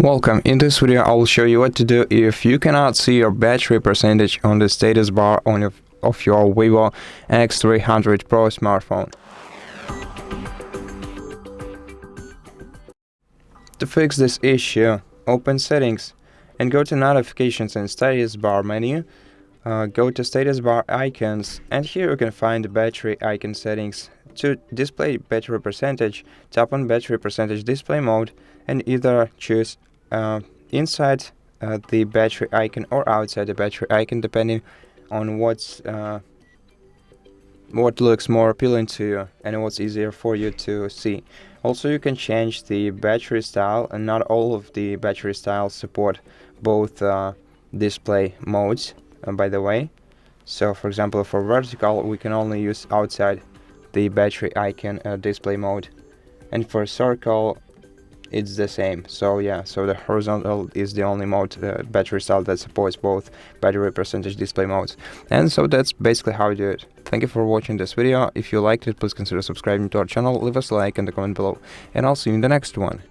Welcome. In this video I will show you what to do if you cannot see your battery percentage on the status bar of your VIVO X300 Pro smartphone. To fix this issue, open Settings and go to Notifications and Status Bar menu. Go to Status Bar Icons, and here you can find the battery icon settings. To display battery percentage, tap on Battery Percentage Display Mode and either choose inside the battery icon or outside the battery icon, depending on what looks more appealing to you and what's easier for you to see. Also, you can change the battery style, and not all of the battery styles support both display modes, by the way. So for example, for vertical we can only use outside the battery icon display mode, and for circle it's the same. So yeah, so the horizontal is the only mode, battery style, that supports both battery percentage display modes. And so that's basically how you do it. Thank you for watching this video. If you liked it, please consider subscribing to our channel, leave us a like and a comment below, and I'll see you in the next one.